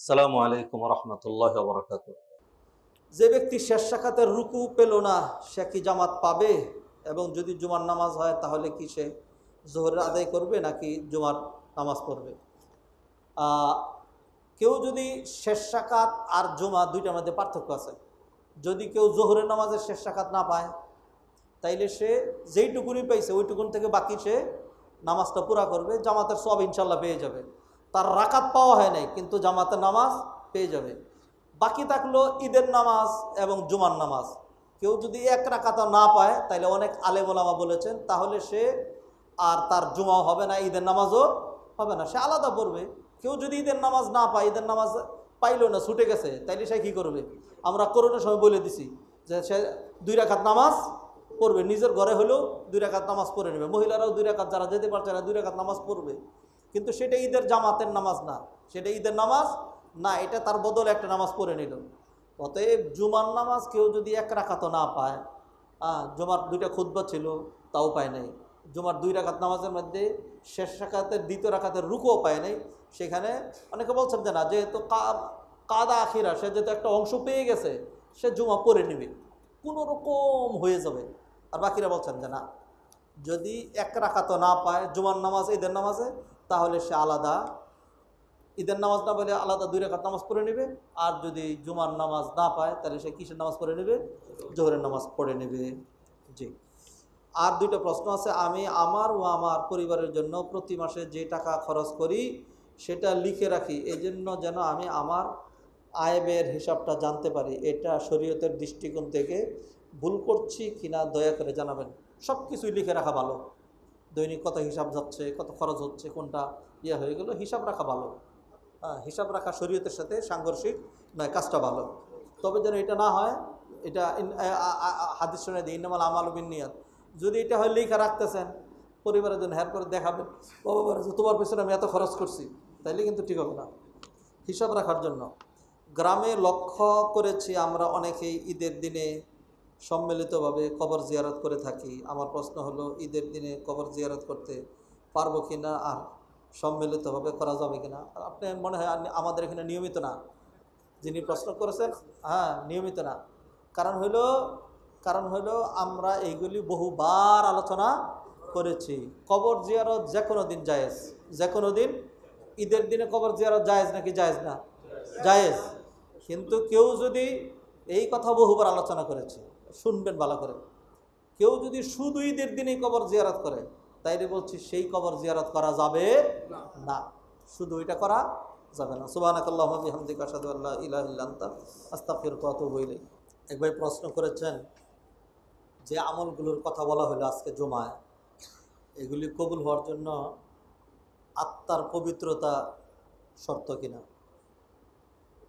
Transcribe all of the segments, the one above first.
আসসালামু আলাইকুম রহমতুল্লাহ বরকাত। যে ব্যক্তি শেষ রাকাতের রুকু পেল না, সে কি জামাত পাবে? এবং যদি জুমার নামাজ হয় তাহলে কি সে জোহরের আদায় করবে নাকি জুমার নামাজ পড়বে? কেউ যদি শেষ রাকাত আর জুমা দুইটার মধ্যে পার্থক্য আছে। যদি কেউ জোহরের নামাজের শেষ রাকাত না পায়, তাইলে সে যেইটুকুনি পাইছে ওইটুকুন থেকে বাকি সে নামাজটা পুরা করবে, জামাতের সব ইনশাল্লাহ পেয়ে যাবে। তার রাকাত পাওয়া হয় নাই কিন্তু জামাতের নামাজ পেয়ে যাবে। বাকি থাকলো ঈদের নামাজ এবং জুমার নামাজ। কেউ যদি এক রাকাতও না পায়, তাইলে অনেক আলেম ওলামা বলেছেন তাহলে সে আর তার জুমাও হবে না, ঈদের নামাজও হবে না, সে আলাদা পড়বে। কেউ যদি ঈদের নামাজ না পায়, ঈদের নামাজ পাইলো না, ছুটে গেছে, তাইলে সে কী করবে? আমরা করোনার সময় বলে দিছি যে সে 2 রাকাত নামাজ পড়বে, নিজের ঘরে হলেও 2 রাকাত নামাজ পড়ে নেবে। মহিলারাও 2 রাকাত, যারা যেতে পারছে না 2 রাকাত নামাজ পড়বে, কিন্তু সেটা ঈদের জামাতের নামাজ না, সেটা ঈদের নামাজ না, এটা তার বদলে একটা নামাজ পড়ে নিল। অতএব জুমার নামাজ কেউ যদি 1 রাকাতও না পায়, জুমার 2টা খুতবা ছিল তাও পায় নাই, জুমার 2 রাকাত নামাজের মধ্যে শেষ রাকাতের দ্বিতীয় রাকাতের রুকুও পায় নাই, সেখানে অনেকে বলছেন যে না, যেহেতু কাদা আখিরা, সে যেহেতু একটা অংশ পেয়ে গেছে, সে জুমা পড়ে নেবে, কোনো রকম হয়ে যাবে। আর বাকিরা বলছেন যে না, যদি 1 রাকাতও না পায় জুমার নামাজ ঈদের নামাজে, তাহলে সে আলাদা ঈদের নামাজ না বলে আলাদা 2 রাকাত নামাজ পড়ে নেবে। আর যদি জুমার নামাজ না পায়, তাহলে সে কিসের নামাজ পড়ে নেবে? জোহরের নামাজ পড়ে নেবে। জি। আর 2টা প্রশ্ন আছে। আমি আমার ও আমার পরিবারের জন্য প্রতি মাসে যে টাকা খরচ করি সেটা লিখে রাখি, এজন্য যেন আমি আমার আয় ব্যয়ের হিসাবটা জানতে পারি। এটা শরীয়তের দৃষ্টিকোণ থেকে ভুল করছি কিনা দয়া করে জানাবেন। সব কিছুই লিখে রাখা ভালো। দৈনিক কত হিসাব যাচ্ছে, কত খরচ হচ্ছে, কোনটা হয়ে গেল, হিসাব রাখা ভালো। হিসাব রাখা শরীয়তের সাথে সাংঘর্ষিক নয়, কাজটা ভালো। তবে যেন এটা না হয়, এটা হাদিস শুনে দিই, ইন্নামাল আমালু বিন্নিয়াত। যদি এটা হয় লেখা রাখতেছেন, পরিবারের জন্য হ্যার করে দেখাবেন, বাবা তোমার পেছনে আমি এত খরচ করছি, তাইলে কিন্তু ঠিক হবে না। হিসাব রাখার জন্য গ্রামে লক্ষ্য করেছি আমরা অনেকেই ঈদের দিনে সম্মিলিতভাবে কবর জিয়ারত করে থাকি। আমার প্রশ্ন হলো, ঈদের দিনে কবর জিয়ারত করতে পারবো কিনা, আর সম্মিলিতভাবে করা যাবে কিনা? আপনি মনে হয় আমাদের এখানে নিয়মিত না, যিনি প্রশ্ন করেছেন, নিয়মিত না। কারণ হইল আমরা এইগুলি বহুবার আলোচনা করেছি। কবর জিয়ারত যে কোনো দিন জায়েজ, যে কোনো দিন। ঈদের দিনে কবর জিয়ারত জায়েজ নাকি জায়েজ না? জায়েজ। কিন্তু কেউ যদি, এই কথা বহুবার আলোচনা করেছে, শুনবেন ভালো করে, কেউ যদি শুধু ঈদের দিনেই কবর জিয়ারত করে, তাইলে বলছি সেই কবর জিয়ারত করা যাবে না, শুধু এটা করা যাবে না। সুবহানাকাল্লাহুম্মা ওয়া বিহামদিকা আশহাদু আল্লা ইলাহা ইল্লা আনতা আস্তাগফিরুকা ওয়া আতুবু ইলাইক। এক ভাই প্রশ্ন করেছেন, যে আমলগুলোর কথা বলা হলো আজকে জুমায়, এগুলি কবুল হওয়ার জন্য আত্মার পবিত্রতা শর্ত কিনা?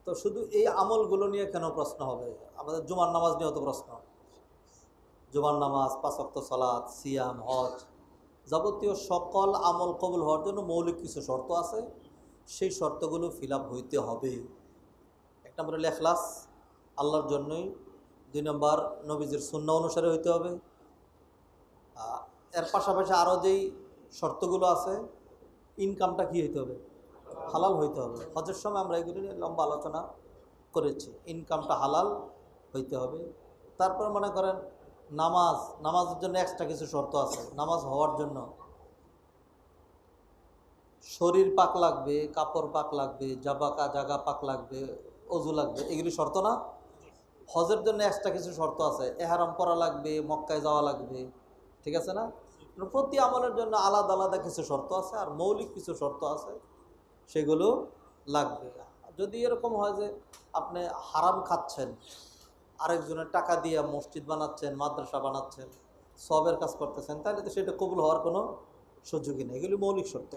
তো শুধু এই আমলগুলো নিয়ে কেন প্রশ্ন হবে? আমাদের জুমার নামাজ নিয়েও তো প্রশ্ন। জুমার নামাজ, 5 ওয়াক্ত সালাত, সিয়াম, হজ, যাবতীয় সকল আমল কবুল হওয়ার জন্য মৌলিক কিছু শর্ত আছে, সেই শর্তগুলো ফিল আপ হইতে হবে। 1 নম্বর হলো ইখলাস, আল্লাহর জন্যই। 2 নম্বর নবীজির সুন্নাহ অনুসারে হইতে হবে। এর পাশাপাশি আরও যেই শর্তগুলো আছে, ইনকামটা কী হইতে হবে? হালাল হইতে হবে। হজের সময় আমরা এগুলি নিয়ে লম্বা আলোচনা করেছি, ইনকামটা হালাল হইতে হবে। তারপর মনে করেন নামাজের জন্য এক্সট্রা কিছু শর্ত আছে। নামাজ হওয়ার জন্য শরীর পাক লাগবে, কাপড় পাক লাগবে, জাগা পাক লাগবে, অজু লাগবে, এগুলি শর্ত না? হজের জন্য এক্সট্রা কিছু শর্ত আছে, এহরাম পরা লাগবে, মক্কায় যাওয়া লাগবে, ঠিক আছে না? প্রতি আমলের জন্য আলাদা আলাদা কিছু শর্ত আছে, আর মৌলিক কিছু শর্ত আছে, সেগুলো লাগবে। যদি এরকম হয় যে আপনি হারাম খাচ্ছেন, আরেকজনের টাকা দিয়ে মসজিদ বানাচ্ছেন, মাদ্রাসা বানাচ্ছেন, সবের কাজ করতেছেন, তাহলে তো সেটা কবুল হওয়ার কোনো সুযোগই নেই। এগুলি মৌলিক শর্ত।